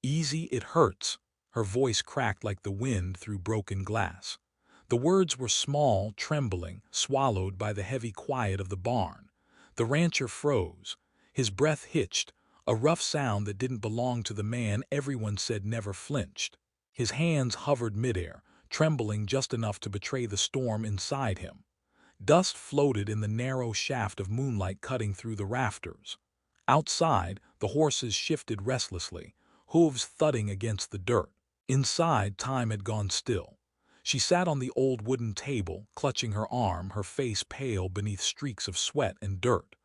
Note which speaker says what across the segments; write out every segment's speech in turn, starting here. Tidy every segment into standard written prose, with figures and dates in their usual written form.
Speaker 1: Easy, it hurts. Her voice cracked like the wind through broken glass. The words were small, trembling, swallowed by the heavy quiet of the barn. The rancher froze. His breath hitched, a rough sound that didn't belong to the man everyone said never flinched. His hands hovered midair, trembling just enough to betray the storm inside him. Dust floated in the narrow shaft of moonlight cutting through the rafters. Outside, the horses shifted restlessly, hooves thudding against the dirt. Inside, time had gone still. She sat on the old wooden table, clutching her arm, her face pale beneath streaks of sweat and dirt.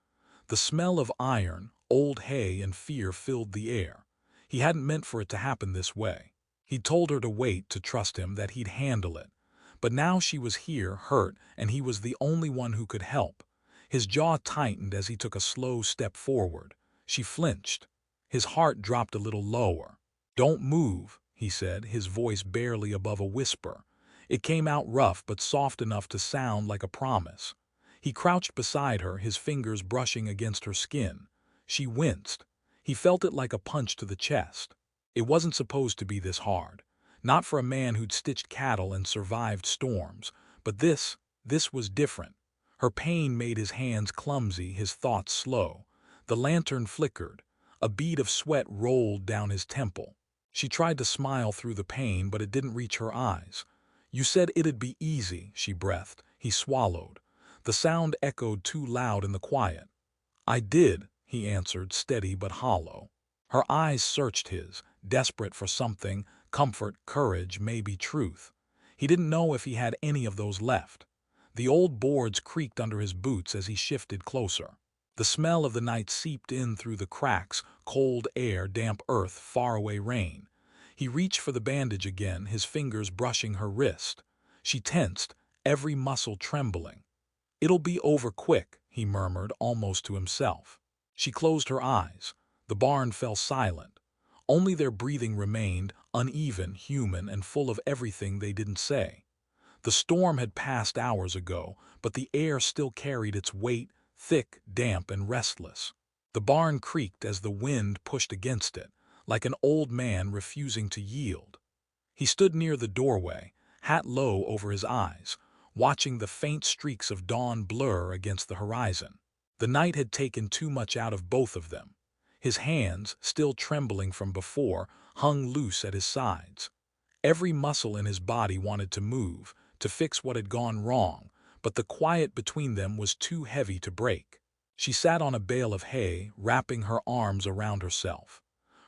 Speaker 1: The smell of iron, old hay, and fear filled the air. He hadn't meant for it to happen this way. He'd told her to wait, to trust him, that he'd handle it. But now she was here, hurt, and he was the only one who could help. His jaw tightened as he took a slow step forward. She flinched. His heart dropped a little lower. "Don't move," he said, his voice barely above a whisper. It came out rough but soft enough to sound like a promise. He crouched beside her, his fingers brushing against her skin. She winced. He felt it like a punch to the chest. It wasn't supposed to be this hard. Not for a man who'd stitched cattle and survived storms. But this was different. Her pain made his hands clumsy, his thoughts slow. The lantern flickered. A bead of sweat rolled down his temple. She tried to smile through the pain, but it didn't reach her eyes. "You said it'd be easy," she breathed. He swallowed. The sound echoed too loud in the quiet. "I did," he answered, steady but hollow. Her eyes searched his, desperate for something, comfort, courage, maybe truth. He didn't know if he had any of those left. The old boards creaked under his boots as he shifted closer. The smell of the night seeped in through the cracks, cold air, damp earth, faraway rain. He reached for the bandage again, his fingers brushing her wrist. She tensed, every muscle trembling. "It'll be over quick," he murmured, almost to himself. She closed her eyes. The barn fell silent. Only their breathing remained, uneven, human, and full of everything they didn't say. The storm had passed hours ago, but the air still carried its weight, thick, damp, and restless. The barn creaked as the wind pushed against it, like an old man refusing to yield. He stood near the doorway, hat low over his eyes, watching the faint streaks of dawn blur against the horizon. The night had taken too much out of both of them. His hands, still trembling from before, hung loose at his sides. Every muscle in his body wanted to move, to fix what had gone wrong, but the quiet between them was too heavy to break. She sat on a bale of hay, wrapping her arms around herself.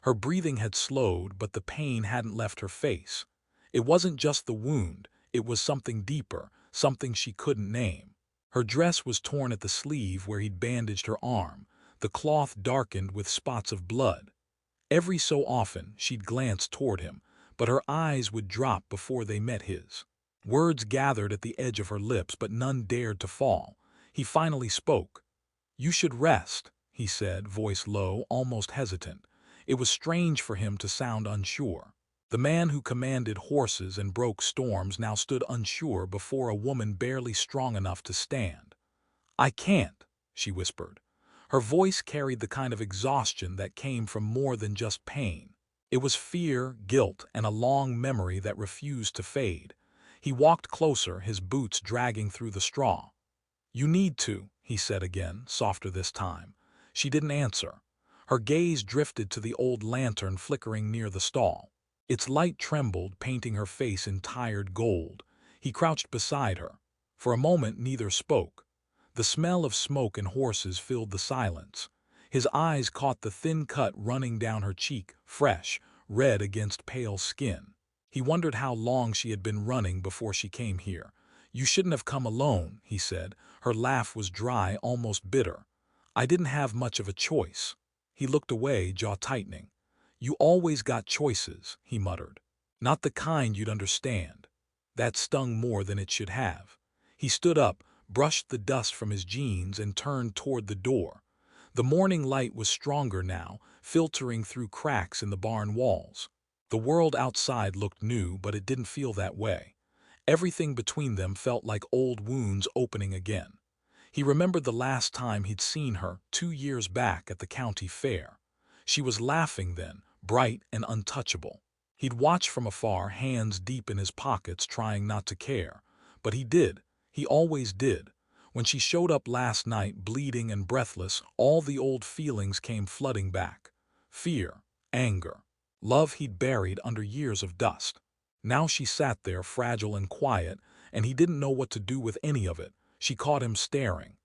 Speaker 1: Her breathing had slowed, but the pain hadn't left her face. It wasn't just the wound, it was something deeper, something she couldn't name. Her dress was torn at the sleeve where he'd bandaged her arm, the cloth darkened with spots of blood. Every so often she'd glance toward him, but her eyes would drop before they met his. Words gathered at the edge of her lips, but none dared to fall. He finally spoke. "You should rest," he said, voice low, almost hesitant. It was strange for him to sound unsure. The man who commanded horses and broke storms now stood unsure before a woman barely strong enough to stand. "I can't," she whispered. Her voice carried the kind of exhaustion that came from more than just pain. It was fear, guilt, and a long memory that refused to fade. He walked closer, his boots dragging through the straw. "You need to," he said again, softer this time. She didn't answer. Her gaze drifted to the old lantern flickering near the stall. Its light trembled, painting her face in tired gold. He crouched beside her. For a moment neither spoke. The smell of smoke and horses filled the silence. His eyes caught the thin cut running down her cheek, fresh, red against pale skin. He wondered how long she had been running before she came here. "You shouldn't have come alone," he said. Her laugh was dry, almost bitter. "I didn't have much of a choice." He looked away, jaw tightening. "You always got choices," he muttered. "Not the kind you'd understand." That stung more than it should have. He stood up, brushed the dust from his jeans, and turned toward the door. The morning light was stronger now, filtering through cracks in the barn walls. The world outside looked new, but it didn't feel that way. Everything between them felt like old wounds opening again. He remembered the last time he'd seen her, 2 years back at the county fair. She was laughing then, bright and untouchable. He'd watch from afar, hands deep in his pockets, trying not to care. But he did. He always did. When she showed up last night, bleeding and breathless, all the old feelings came flooding back. Fear, anger, love he'd buried under years of dust. Now she sat there, fragile and quiet, and he didn't know what to do with any of it. She caught him staring.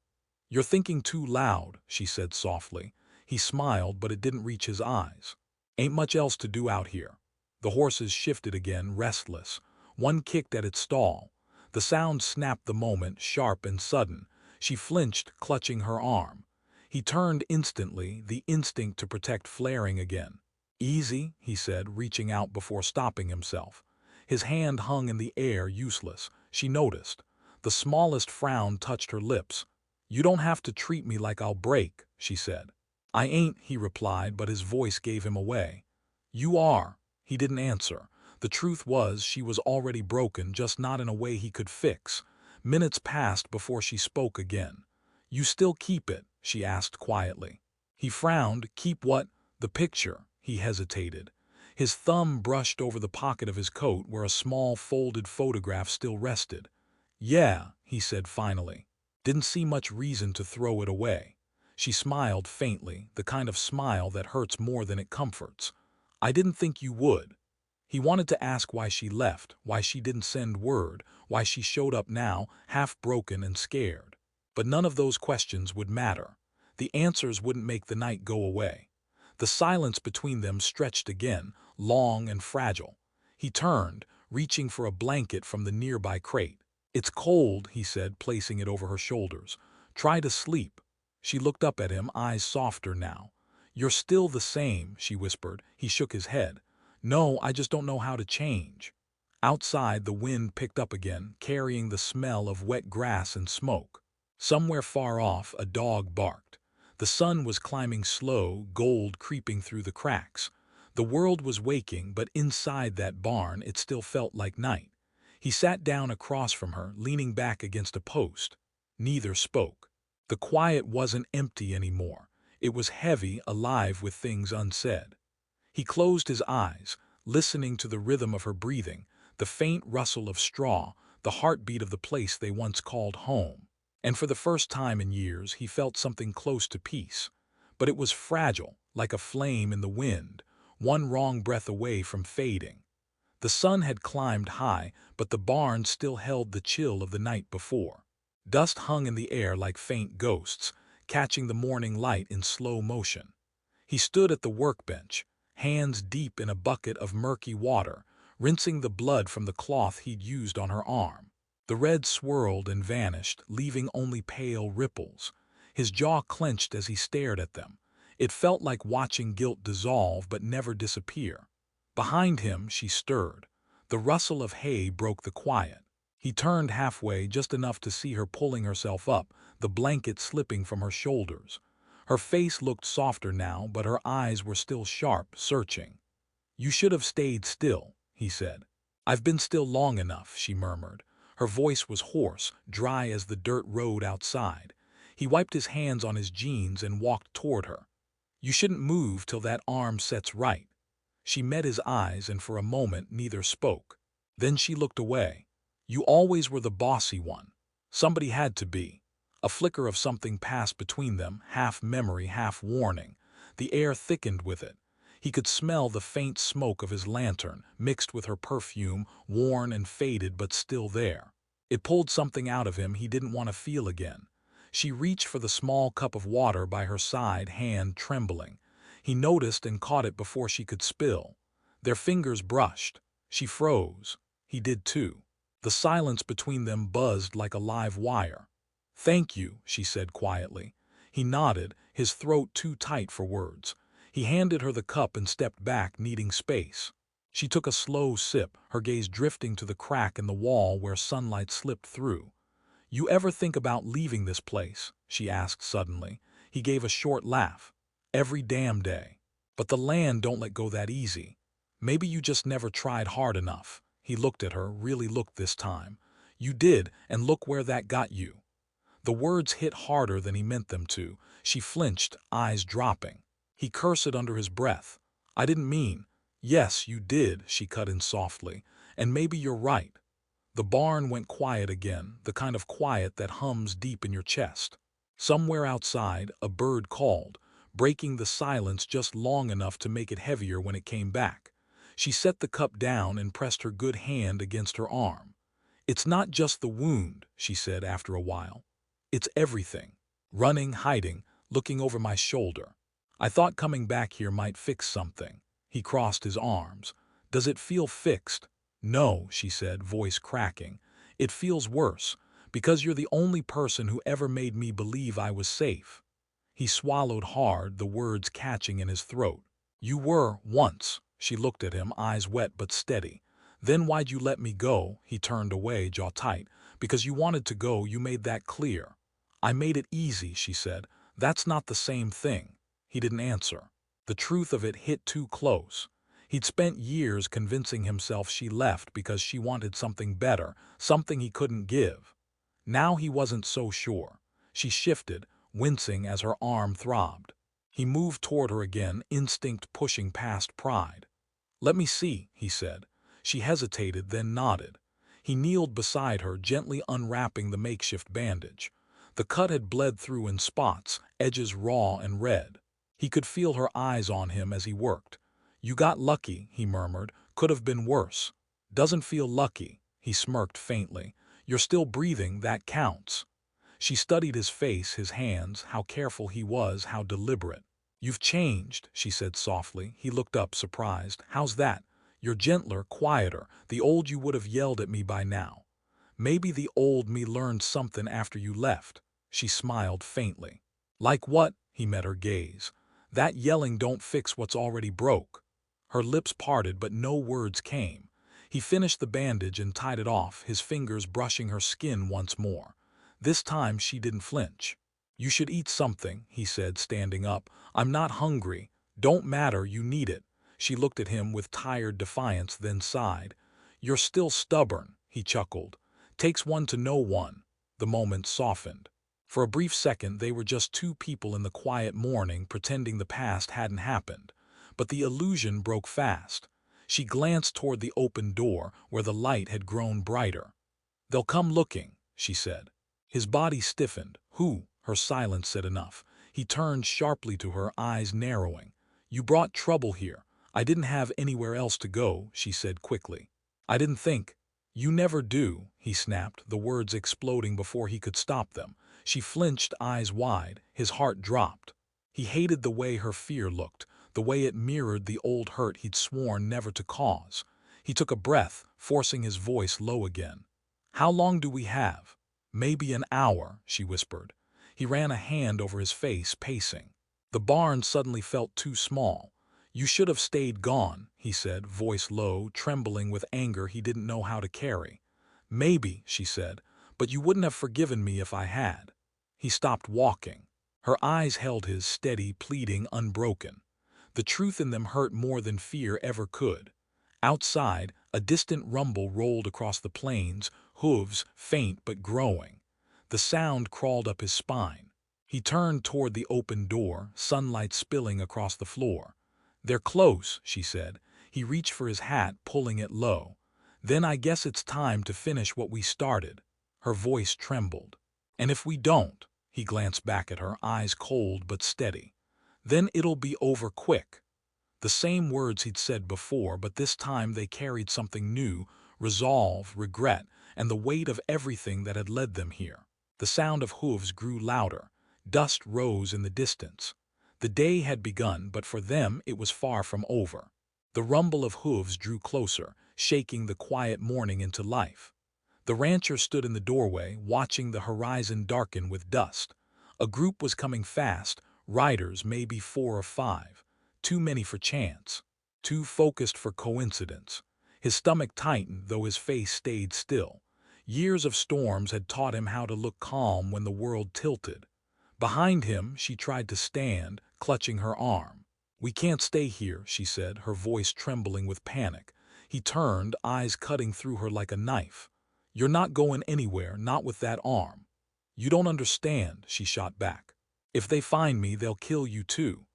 Speaker 1: "You're thinking too loud," she said softly. He smiled, but it didn't reach his eyes. "Ain't much else to do out here." The horses shifted again, restless. One kicked at its stall. The sound snapped the moment, sharp and sudden. She flinched, clutching her arm. He turned instantly, the instinct to protect flaring again. "Easy," he said, reaching out before stopping himself. His hand hung in the air, useless. She noticed. The smallest frown touched her lips. "You don't have to treat me like I'll break," she said. "I ain't," he replied, but his voice gave him away. "You are." He didn't answer. The truth was, she was already broken, just not in a way he could fix. Minutes passed before she spoke again. "You still keep it?" she asked quietly. He frowned. "Keep what?" "The picture." He hesitated. His thumb brushed over the pocket of his coat where a small folded photograph still rested. "Yeah," he said finally. Didn't see much reason to throw it away. She smiled faintly, the kind of smile that hurts more than it comforts. "I didn't think you would." He wanted to ask why she left, why she didn't send word, why she showed up now, half broken and scared. But none of those questions would matter. The answers wouldn't make the night go away. The silence between them stretched again, long and fragile. He turned, reaching for a blanket from the nearby crate. "It's cold," he said, placing it over her shoulders. "Try to sleep." She looked up at him, eyes softer now. "You're still the same," she whispered. He shook his head. "No, I just don't know how to change." Outside, the wind picked up again, carrying the smell of wet grass and smoke. Somewhere far off, a dog barked. The sun was climbing slow, gold creeping through the cracks. The world was waking, but inside that barn it still felt like night. He sat down across from her, leaning back against a post. Neither spoke. The quiet wasn't empty anymore. It was heavy, alive with things unsaid. He closed his eyes, listening to the rhythm of her breathing, the faint rustle of straw, the heartbeat of the place they once called home. And for the first time in years, he felt something close to peace. But it was fragile, like a flame in the wind, one wrong breath away from fading. The sun had climbed high, but the barn still held the chill of the night before. Dust hung in the air like faint ghosts, catching the morning light in slow motion. He stood at the workbench, hands deep in a bucket of murky water, rinsing the blood from the cloth he'd used on her arm. The red swirled and vanished, leaving only pale ripples. His jaw clenched as he stared at them. It felt like watching guilt dissolve but never disappear. Behind him, she stirred. The rustle of hay broke the quiet. He turned halfway, just enough to see her pulling herself up, the blanket slipping from her shoulders. Her face looked softer now, but her eyes were still sharp, searching. "You should have stayed still," he said. "I've been still long enough," she murmured. Her voice was hoarse, dry as the dirt road outside. He wiped his hands on his jeans and walked toward her. "You shouldn't move till that arm sets right." She met his eyes, and for a moment neither spoke. Then she looked away. "You always were the bossy one." Somebody had to be. A flicker of something passed between them, half memory, half warning. The air thickened with it. He could smell the faint smoke of his lantern, mixed with her perfume, worn and faded but still there. It pulled something out of him he didn't want to feel again. She reached for the small cup of water by her side, hand trembling. He noticed and caught it before she could spill. Their fingers brushed. She froze. He did too. The silence between them buzzed like a live wire. "Thank you," she said quietly. He nodded, his throat too tight for words. He handed her the cup and stepped back, needing space. She took a slow sip, her gaze drifting to the crack in the wall where sunlight slipped through. "You ever think about leaving this place?" she asked suddenly. He gave a short laugh. "Every damn day. But the land don't let go that easy. Maybe you just never tried hard enough." He looked at her, really looked this time. "You did, and look where that got you." The words hit harder than he meant them to. She flinched, eyes dropping. He cursed under his breath. I didn't mean. Yes, you did, she cut in softly. And maybe you're right. The barn went quiet again, the kind of quiet that hums deep in your chest. Somewhere outside, a bird called, breaking the silence just long enough to make it heavier when it came back. She set the cup down and pressed her good hand against her arm. It's not just the wound, she said after a while. It's everything. Running, hiding, looking over my shoulder. I thought coming back here might fix something. He crossed his arms. Does it feel fixed? No, she said, voice cracking. It feels worse, because you're the only person who ever made me believe I was safe. He swallowed hard, the words catching in his throat. You were, once. She looked at him, eyes wet but steady. Then why'd you let me go? He turned away, jaw tight. Because you wanted to go, you made that clear. I made it easy, she said. That's not the same thing. He didn't answer. The truth of it hit too close. He'd spent years convincing himself she left because she wanted something better, something he couldn't give. Now he wasn't so sure. She shifted, wincing as her arm throbbed. He moved toward her again, instinct pushing past pride. Let me see, he said. She hesitated, then nodded. He kneeled beside her, gently unwrapping the makeshift bandage. The cut had bled through in spots, edges raw and red. He could feel her eyes on him as he worked. You got lucky, he murmured. Could have been worse. Doesn't feel lucky, he smirked faintly. You're still breathing, that counts. She studied his face, his hands, how careful he was, how deliberate. You've changed, she said softly. He looked up, surprised. How's that? You're gentler, quieter. The old you would have yelled at me by now. Maybe the old me learned something after you left. She smiled faintly. Like what? He met her gaze. That yelling don't fix what's already broke. Her lips parted, but no words came. He finished the bandage and tied it off, his fingers brushing her skin once more. This time she didn't flinch. You should eat something, he said, standing up. I'm not hungry. Don't matter, you need it. She looked at him with tired defiance, then sighed. You're still stubborn, he chuckled. Takes one to know one. The moment softened. For a brief second they were just two people in the quiet morning, pretending the past hadn't happened. But the illusion broke fast. She glanced toward the open door, where the light had grown brighter. They'll come looking, she said. His body stiffened. Who? Her silence said enough. He turned sharply to her, eyes narrowing. You brought trouble here. I didn't have anywhere else to go, she said quickly. I didn't think. You never do, he snapped, the words exploding before he could stop them. She flinched, eyes wide. His heart dropped. He hated the way her fear looked, the way it mirrored the old hurt he'd sworn never to cause. He took a breath, forcing his voice low again. How long do we have? Maybe an hour, she whispered. He ran a hand over his face, pacing. The barn suddenly felt too small. You should have stayed gone, he said, voice low, trembling with anger he didn't know how to carry. Maybe, she said, but you wouldn't have forgiven me if I had. He stopped walking. Her eyes held his, steady, pleading, unbroken. The truth in them hurt more than fear ever could. Outside, a distant rumble rolled across the plains, hooves, faint but growing. The sound crawled up his spine. He turned toward the open door, sunlight spilling across the floor. They're close, she said. He reached for his hat, pulling it low. Then I guess it's time to finish what we started. Her voice trembled. And if we don't, he glanced back at her, eyes cold but steady, then it'll be over quick. The same words he'd said before, but this time they carried something new, resolve, regret, and the weight of everything that had led them here. The sound of hooves grew louder. Dust rose in the distance. The day had begun, but for them it was far from over. The rumble of hooves drew closer, shaking the quiet morning into life. The rancher stood in the doorway, watching the horizon darken with dust. A group was coming fast, riders, maybe 4 or 5. Too many for chance. Too focused for coincidence. His stomach tightened, though his face stayed still. Years of storms had taught him how to look calm when the world tilted. Behind him, she tried to stand, clutching her arm. We can't stay here, she said, her voice trembling with panic. He turned, eyes cutting through her like a knife. You're not going anywhere, not with that arm. You don't understand, she shot back. If they find me, they'll kill you too.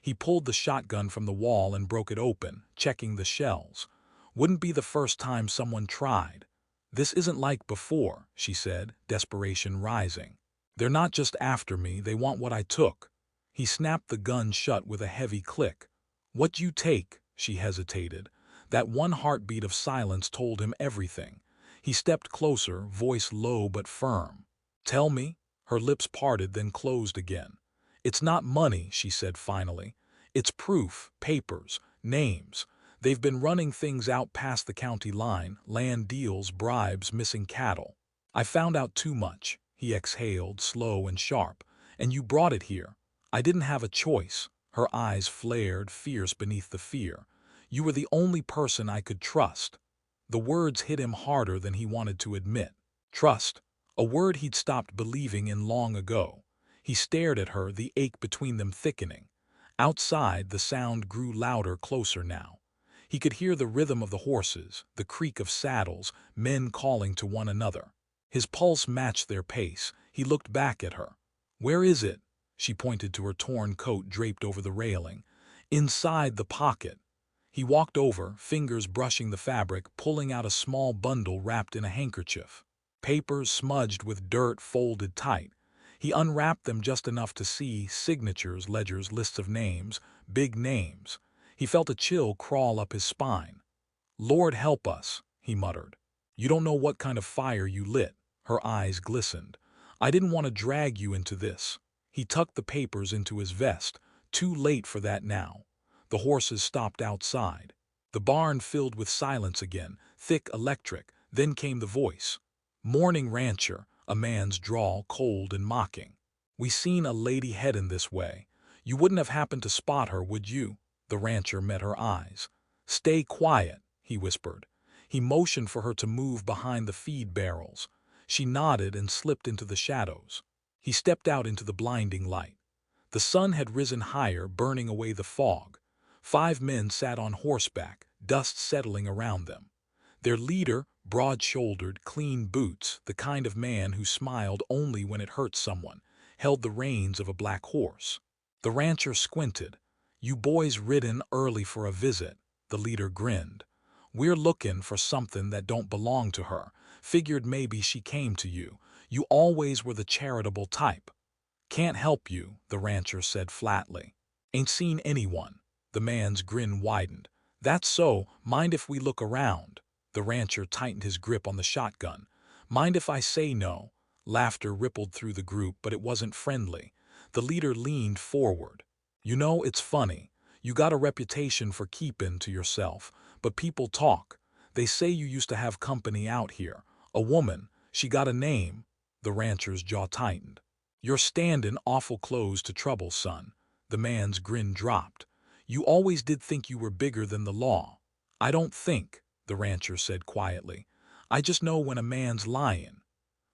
Speaker 1: He pulled the shotgun from the wall and broke it open, checking the shells. Wouldn't be the first time someone tried. This isn't like before, she said, desperation rising. They're not just after me, they want what I took. He snapped the gun shut with a heavy click. What'd you take? She hesitated. That one heartbeat of silence told him everything. He stepped closer, voice low but firm. Tell me? Her lips parted, then closed again. It's not money, she said finally. It's proof, papers, names. They've been running things out past the county line, land deals, bribes, missing cattle. I found out too much, he exhaled, slow and sharp. And you brought it here. I didn't have a choice. Her eyes flared, fierce beneath the fear. You were the only person I could trust. The words hit him harder than he wanted to admit. Trust, a word he'd stopped believing in long ago. He stared at her, the ache between them thickening. Outside, the sound grew louder, closer now. He could hear the rhythm of the horses, the creak of saddles, men calling to one another. His pulse matched their pace. He looked back at her. Where is it? She pointed to her torn coat draped over the railing. Inside the pocket. He walked over, fingers brushing the fabric, pulling out a small bundle wrapped in a handkerchief. Papers smudged with dirt folded tight. He unwrapped them just enough to see signatures, ledgers, lists of names, big names. He felt a chill crawl up his spine. Lord help us, he muttered. You don't know what kind of fire you lit. Her eyes glistened. I didn't want to drag you into this. He tucked the papers into his vest. Too late for that now. The horses stopped outside. The barn filled with silence again, thick, electric. Then came the voice. Morning, rancher, a man's drawl, cold and mocking. We seen a lady headin' this way. You wouldn't have happened to spot her, would you? The rancher met her eyes. Stay quiet, he whispered. He motioned for her to move behind the feed barrels. She nodded and slipped into the shadows. He stepped out into the blinding light. The sun had risen higher, burning away the fog. 5 men sat on horseback, dust settling around them. Their leader, broad-shouldered, clean boots, the kind of man who smiled only when it hurt someone, held the reins of a black horse. The rancher squinted. You boys ridden early for a visit, the leader grinned. We're looking for something that don't belong to her. Figured maybe she came to you. You always were the charitable type. Can't help you, the rancher said flatly. Ain't seen anyone. The man's grin widened. That's so, mind if we look around? The rancher tightened his grip on the shotgun. Mind if I say no? Laughter rippled through the group, but it wasn't friendly. The leader leaned forward. You know, it's funny. You got a reputation for keepin' to yourself, but people talk. They say you used to have company out here. A woman, she got a name. The rancher's jaw tightened. You're standin' awful close to trouble, son. The man's grin dropped. You always did think you were bigger than the law. I don't think, the rancher said quietly. I just know when a man's lying.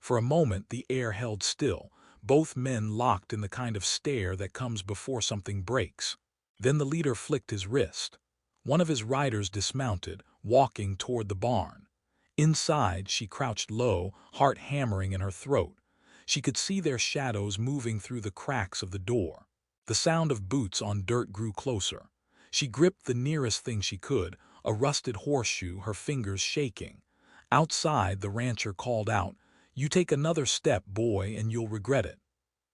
Speaker 1: For a moment the air held still, both men locked in the kind of stare that comes before something breaks. Then the leader flicked his wrist. One of his riders dismounted, walking toward the barn. Inside, she crouched low, heart hammering in her throat. She could see their shadows moving through the cracks of the door. The sound of boots on dirt grew closer. She gripped the nearest thing she could, a rusted horseshoe, her fingers shaking. Outside, the rancher called out, You take another step, boy, and you'll regret it.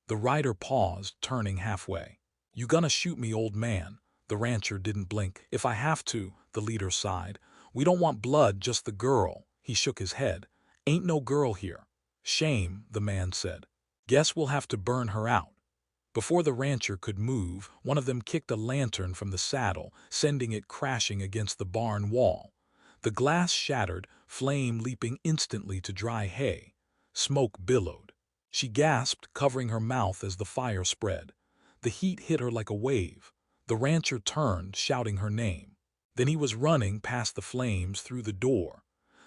Speaker 1: The rider paused, turning halfway. You gonna shoot me, old man? The rancher didn't blink. If I have to, the leader sighed. We don't want blood, just the girl. He shook his head. Ain't no girl here. Shame, the man said. Guess we'll have to burn her out. Before the rancher could move, one of them kicked a lantern from the saddle, sending it crashing against the barn wall. The glass shattered, flame leaping instantly to dry hay. Smoke billowed. She gasped, covering her mouth as the fire spread. The heat hit her like a wave. The rancher turned, shouting her name. Then he was running past the flames through the door.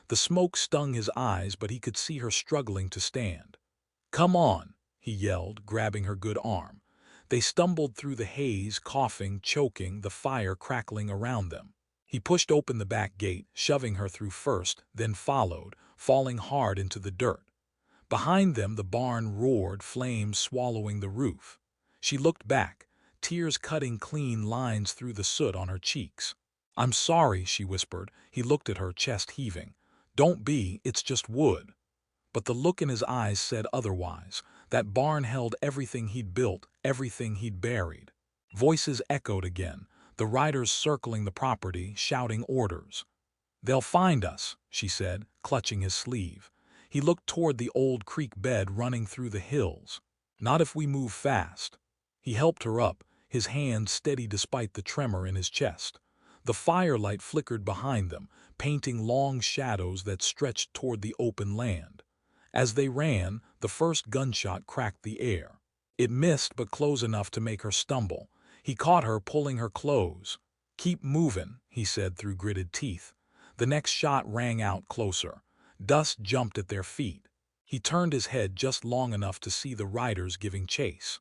Speaker 1: The smoke stung his eyes, but he could see her struggling to stand. Come on, he yelled, grabbing her good arm. They stumbled through the haze, coughing, choking, the fire crackling around them. He pushed open the back gate, shoving her through first, then followed, falling hard into the dirt. Behind them the barn roared, flames swallowing the roof. She looked back. tears cutting clean lines through the soot on her cheeks. "I'm sorry," she whispered. He looked at her, chest heaving. "Don't be, it's just wood." But the look in his eyes said otherwise. That barn held everything he'd built, everything he'd buried. Voices echoed again, the riders circling the property, shouting orders. "They'll find us," she said, clutching his sleeve. He looked toward the old creek bed running through the hills. "Not if we move fast." He helped her up, his hand steady despite the tremor in his chest. The firelight flickered behind them, painting long shadows that stretched toward the open land. As they ran, the first gunshot cracked the air. It missed but close enough to make her stumble. He caught her, pulling her close. "Keep moving," he said through gritted teeth. The next shot rang out closer. Dust jumped at their feet. He turned his head just long enough to see the riders giving chase.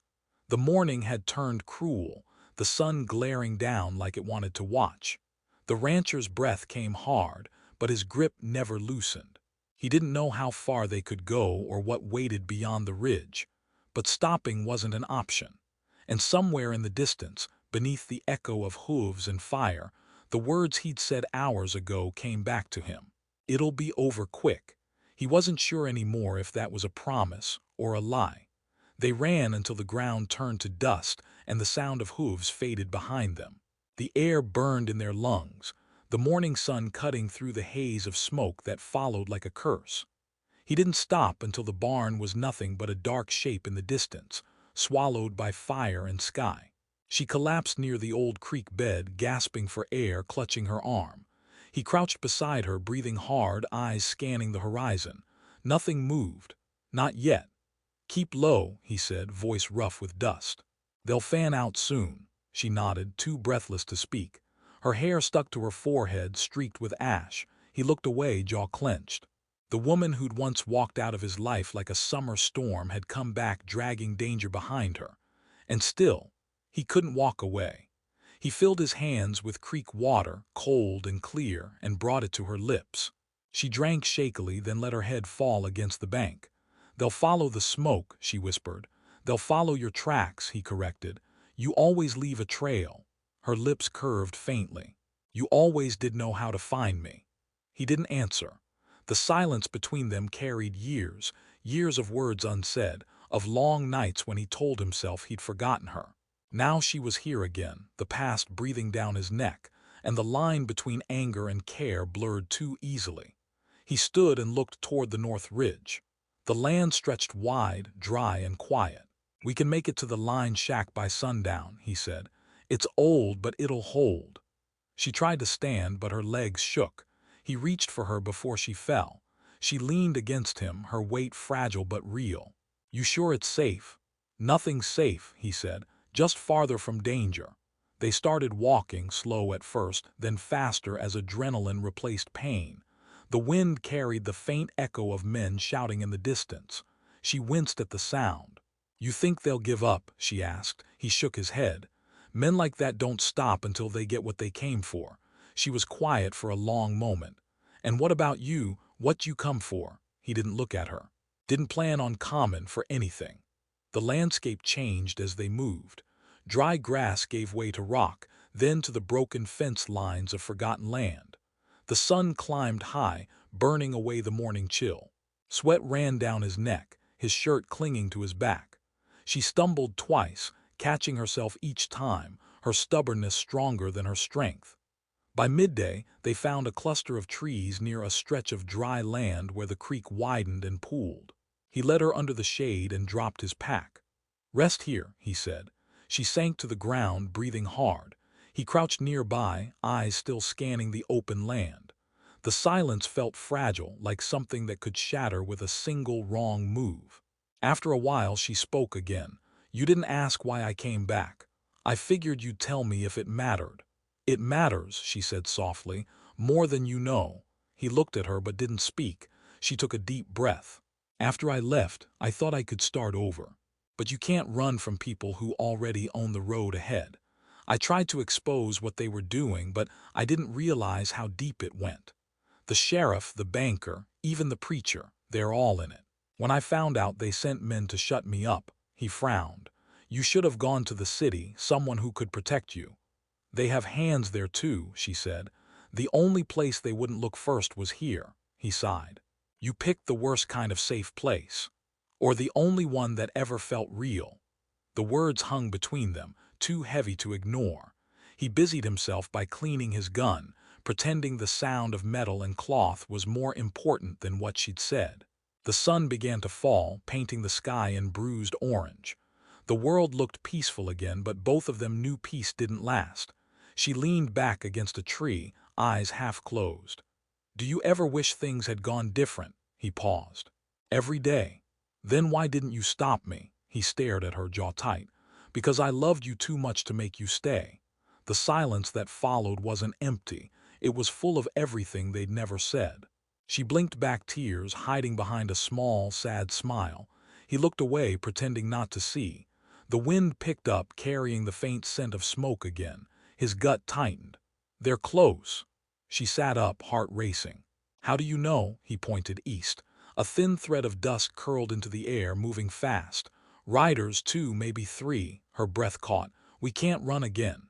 Speaker 1: The morning had turned cruel, the sun glaring down like it wanted to watch. The rancher's breath came hard, but his grip never loosened. He didn't know how far they could go or what waited beyond the ridge. But stopping wasn't an option. And somewhere in the distance, beneath the echo of hooves and fire, the words he'd said hours ago came back to him. "It'll be over quick." He wasn't sure anymore if that was a promise or a lie. They ran until the ground turned to dust and the sound of hooves faded behind them. The air burned in their lungs, the morning sun cutting through the haze of smoke that followed like a curse. He didn't stop until the barn was nothing but a dark shape in the distance, swallowed by fire and sky. She collapsed near the old creek bed, gasping for air, clutching her arm. He crouched beside her, breathing hard, eyes scanning the horizon. Nothing moved. Not yet. "Keep low," he said, voice rough with dust. "They'll fan out soon." She nodded, too breathless to speak. Her hair stuck to her forehead, streaked with ash. He looked away, jaw clenched. The woman who'd once walked out of his life like a summer storm had come back, dragging danger behind her. And still, he couldn't walk away. He filled his hands with creek water, cold and clear, and brought it to her lips. She drank shakily, then let her head fall against the bank. "They'll follow the smoke," she whispered. "They'll follow your tracks," he corrected. "You always leave a trail." Her lips curved faintly. "You always did know how to find me." He didn't answer. The silence between them carried years, years of words unsaid, of long nights when he told himself he'd forgotten her. Now she was here again, the past breathing down his neck, and the line between anger and care blurred too easily. He stood and looked toward the north ridge. The land stretched wide, dry, and quiet. "We can make it to the line shack by sundown," he said. "It's old, but it'll hold." She tried to stand, but her legs shook. He reached for her before she fell. She leaned against him, her weight fragile but real. "You sure it's safe?" "Nothing's safe," he said, "just farther from danger." They started walking, slow at first, then faster as adrenaline replaced pain. The wind carried the faint echo of men shouting in the distance. She winced at the sound. "You think they'll give up?" she asked. He shook his head. "Men like that don't stop until they get what they came for." She was quiet for a long moment. "And what about you? What you come for?" He didn't look at her. "Didn't plan on common for anything." The landscape changed as they moved. Dry grass gave way to rock, then to the broken fence lines of forgotten land. The sun climbed high, burning away the morning chill. Sweat ran down his neck, his shirt clinging to his back. She stumbled twice, catching herself each time, her stubbornness stronger than her strength. By midday, they found a cluster of trees near a stretch of dry land where the creek widened and pooled. He led her under the shade and dropped his pack. "Rest here," he said. She sank to the ground, breathing hard. He crouched nearby, eyes still scanning the open land. The silence felt fragile, like something that could shatter with a single wrong move. After a while, she spoke again. "You didn't ask why I came back. I figured you'd tell me if it mattered." "It matters," she said softly, "more than you know." He looked at her but didn't speak. She took a deep breath. "After I left, I thought I could start over. But you can't run from people who already own the road ahead. I tried to expose what they were doing, but I didn't realize how deep it went. The sheriff, the banker, even the preacher, they're all in it. When I found out, they sent men to shut me up." He frowned. You should have gone to the city, someone who could protect you. They have hands there too, she said. The only place they wouldn't look first was here, he sighed. You picked the worst kind of safe place. Or the only one that ever felt real. The words hung between them, too heavy to ignore. He busied himself by cleaning his gun, pretending the sound of metal and cloth was more important than what she'd said. The sun began to fall, painting the sky in bruised orange. The world looked peaceful again, but both of them knew peace didn't last. She leaned back against a tree, eyes half closed. Do you ever wish things had gone different? He paused. Every day. Then why didn't you stop me? He stared at her, jaw tight. Because I loved you too much to make you stay. The silence that followed wasn't empty. It was full of everything they'd never said. She blinked back, tears hiding behind a small, sad smile. He looked away, pretending not to see. The wind picked up, carrying the faint scent of smoke again. His gut tightened. They're close. She sat up, heart racing. How do you know? He pointed east. A thin thread of dust curled into the air, moving fast. Riders, 2, maybe 3, her breath caught. We can't run again.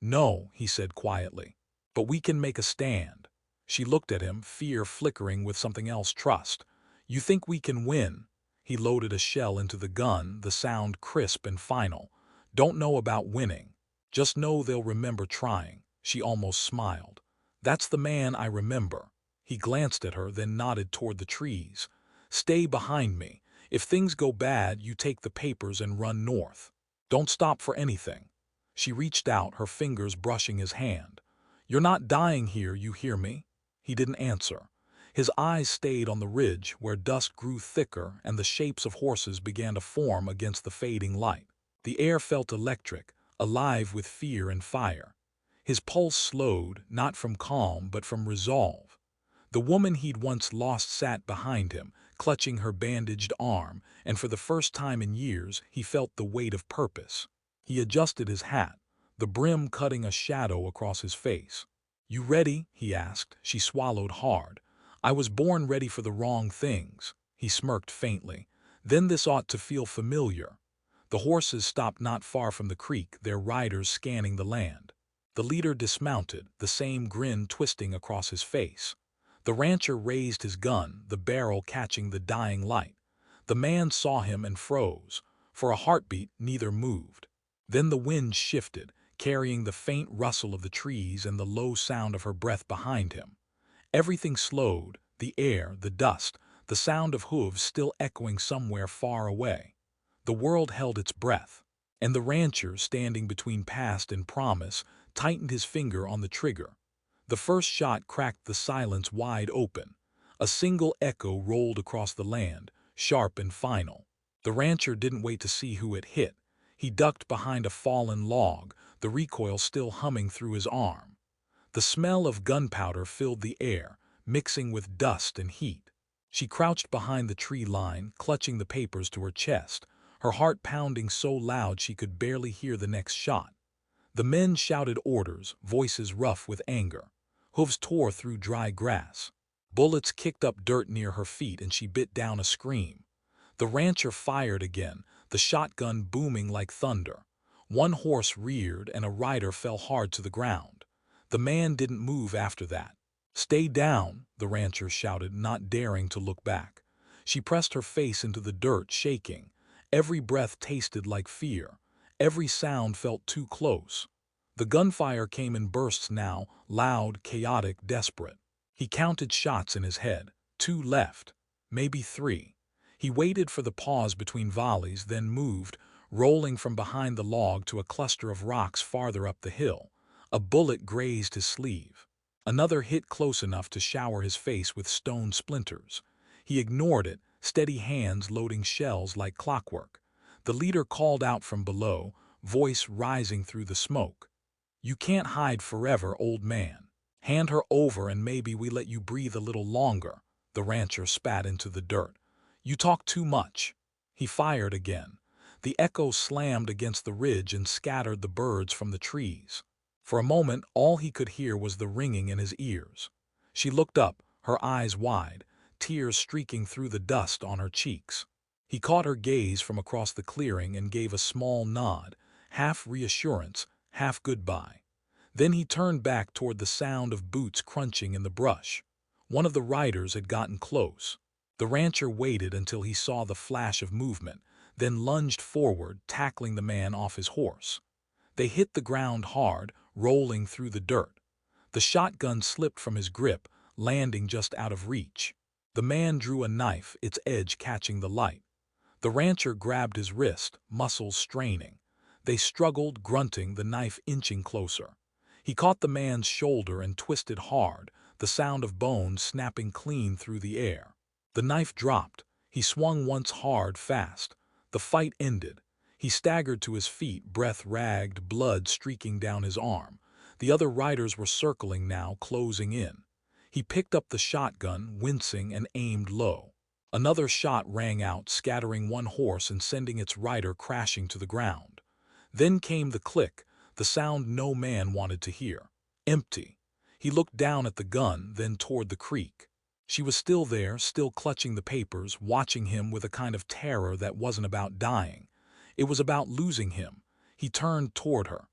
Speaker 1: No, he said quietly. But we can make a stand. She looked at him, fear flickering with something else, trust. You think we can win? He loaded a shell into the gun, the sound crisp and final. Don't know about winning. Just know they'll remember trying. She almost smiled. That's the man I remember. He glanced at her, then nodded toward the trees. Stay behind me. If things go bad, you take the papers and run north. Don't stop for anything. She reached out, her fingers brushing his hand. You're not dying here, you hear me? He didn't answer. His eyes stayed on the ridge, where dusk grew thicker and the shapes of horses began to form against the fading light. The air felt electric, alive with fear and fire. His pulse slowed, not from calm but from resolve. The woman he'd once lost sat behind him, clutching her bandaged arm, and for the first time in years he felt the weight of purpose. He adjusted his hat, the brim cutting a shadow across his face. You ready? He asked. She swallowed hard. I was born ready for the wrong things. He smirked faintly. Then this ought to feel familiar. The horses stopped not far from the creek, their riders scanning the land. The leader dismounted, the same grin twisting across his face. The rancher raised his gun, the barrel catching the dying light. The man saw him and froze. For a heartbeat, neither moved. Then the wind shifted, carrying the faint rustle of the trees and the low sound of her breath behind him. Everything slowed, the air, the dust, the sound of hooves still echoing somewhere far away. The world held its breath, and the rancher, standing between past and promise, tightened his finger on the trigger. The first shot cracked the silence wide open. A single echo rolled across the land, sharp and final. The rancher didn't wait to see who it hit. He ducked behind a fallen log, the recoil still humming through his arm. The smell of gunpowder filled the air, mixing with dust and heat. She crouched behind the tree line, clutching the papers to her chest, her heart pounding so loud she could barely hear the next shot. The men shouted orders, voices rough with anger. Hooves tore through dry grass. Bullets kicked up dirt near her feet and she bit down a scream. The rancher fired again, the shotgun booming like thunder. One horse reared and a rider fell hard to the ground. The man didn't move after that. Stay down, the rancher shouted, not daring to look back. She pressed her face into the dirt, shaking. Every breath tasted like fear. Every sound felt too close. The gunfire came in bursts now, loud, chaotic, desperate. He counted shots in his head. 2 left. Maybe 3. He waited for the pause between volleys, then moved, rolling from behind the log to a cluster of rocks farther up the hill. A bullet grazed his sleeve. Another hit close enough to shower his face with stone splinters. He ignored it, steady hands loading shells like clockwork. The leader called out from below, voice rising through the smoke. You can't hide forever, old man. Hand her over and maybe we let you breathe a little longer. The rancher spat into the dirt. You talk too much. He fired again. The echo slammed against the ridge and scattered the birds from the trees. For a moment, all he could hear was the ringing in his ears. She looked up, her eyes wide, tears streaking through the dust on her cheeks. He caught her gaze from across the clearing and gave a small nod, half reassurance, half goodbye. Then he turned back toward the sound of boots crunching in the brush. One of the riders had gotten close. The rancher waited until he saw the flash of movement, then lunged forward, tackling the man off his horse. They hit the ground hard, rolling through the dirt. The shotgun slipped from his grip, landing just out of reach. The man drew a knife, its edge catching the light. The rancher grabbed his wrist, muscles straining. They struggled, grunting, the knife inching closer. He caught the man's shoulder and twisted hard, the sound of bones snapping clean through the air. The knife dropped. He swung once hard, fast. The fight ended. He staggered to his feet, breath ragged, blood streaking down his arm. The other riders were circling now, closing in. He picked up the shotgun, wincing, and aimed low. Another shot rang out, scattering one horse and sending its rider crashing to the ground. Then came the click, the sound no man wanted to hear. Empty. He looked down at the gun, then toward the creek. She was still there, still clutching the papers, watching him with a kind of terror that wasn't about dying. It was about losing him. He turned toward her.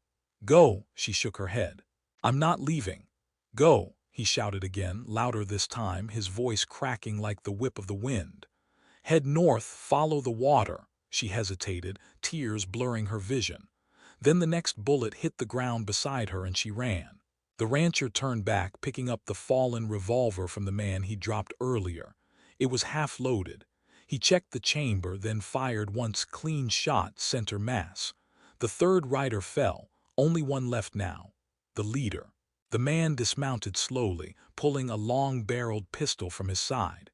Speaker 1: "Go," she shook her head. "I'm not leaving." "Go," he shouted again, louder this time, his voice cracking like the whip of the wind. "Head north, follow the water." She hesitated, tears blurring her vision. Then the next bullet hit the ground beside her and she ran. The rancher turned back, picking up the fallen revolver from the man he dropped earlier. It was half-loaded. He checked the chamber, then fired once, clean shot, center mass. The third rider fell, only one left now. The leader. The man dismounted slowly, pulling a long-barreled pistol from his side.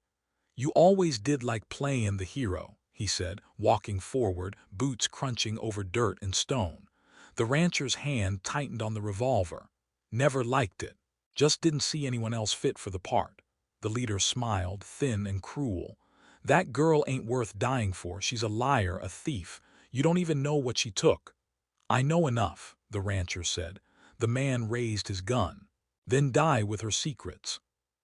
Speaker 1: "You always did like playing the hero," he said, walking forward, boots crunching over dirt and stone. The rancher's hand tightened on the revolver. "Never liked it. Just didn't see anyone else fit for the part." The leader smiled, thin and cruel. "That girl ain't worth dying for. She's a liar, a thief. You don't even know what she took." "I know enough," the rancher said. The man raised his gun. "Then die with her secrets."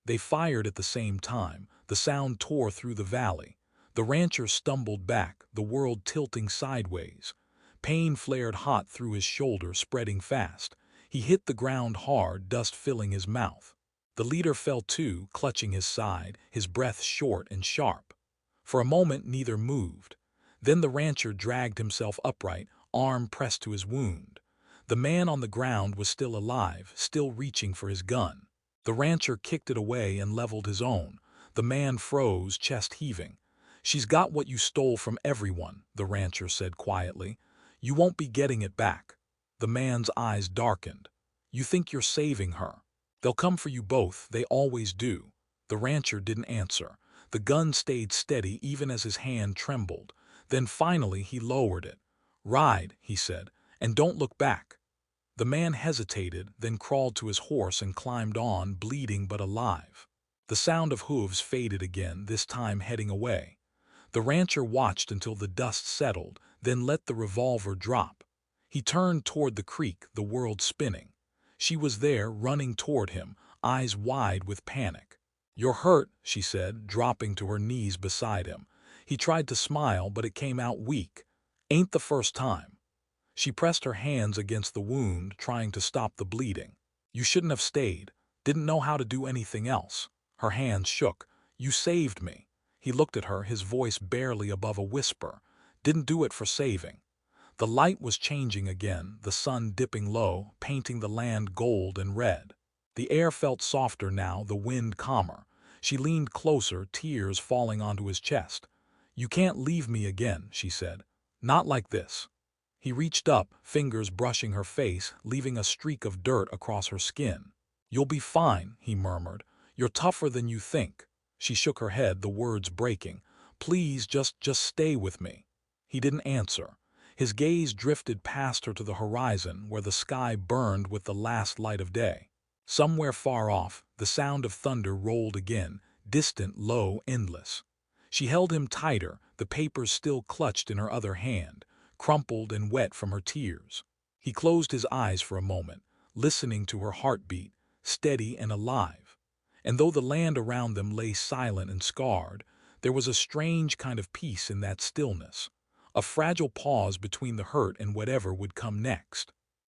Speaker 1: They fired at the same time. The sound tore through the valley. The rancher stumbled back, the world tilting sideways. Pain flared hot through his shoulder, spreading fast. He hit the ground hard, dust filling his mouth. The leader fell too, clutching his side, his breath short and sharp. For a moment neither moved. Then the rancher dragged himself upright, arm pressed to his wound. The man on the ground was still alive, still reaching for his gun. The rancher kicked it away and leveled his own. The man froze, chest heaving. "She's got what you stole from everyone," the rancher said quietly. "You won't be getting it back." The man's eyes darkened. "You think you're saving her? They'll come for you both, they always do." The rancher didn't answer. The gun stayed steady even as his hand trembled. Then finally he lowered it. "Ride," he said, "and don't look back." The man hesitated, then crawled to his horse and climbed on, bleeding but alive. The sound of hooves faded again, this time heading away. The rancher watched until the dust settled, then let the revolver drop. He turned toward the creek, the world spinning. She was there, running toward him, eyes wide with panic. "You're hurt," she said, dropping to her knees beside him. He tried to smile, but it came out weak. "Ain't the first time." She pressed her hands against the wound, trying to stop the bleeding. "You shouldn't have stayed. Didn't know how to do anything else." Her hands shook. "You saved me." He looked at her, his voice barely above a whisper. "Didn't do it for saving." The light was changing again, the sun dipping low, painting the land gold and red. The air felt softer now, the wind calmer. She leaned closer, tears falling onto his chest. "You can't leave me again," she said. "Not like this." He reached up, fingers brushing her face, leaving a streak of dirt across her skin. "You'll be fine," he murmured. "You're tougher than you think." She shook her head, the words breaking. "Please, just stay with me." He didn't answer. His gaze drifted past her to the horizon, where the sky burned with the last light of day. Somewhere far off, the sound of thunder rolled again, distant, low, endless. She held him tighter, the papers still clutched in her other hand, crumpled and wet from her tears. He closed his eyes for a moment, listening to her heartbeat, steady and alive. And though the land around them lay silent and scarred, There was a strange kind of peace in that stillness, a fragile pause between the hurt and whatever would come next.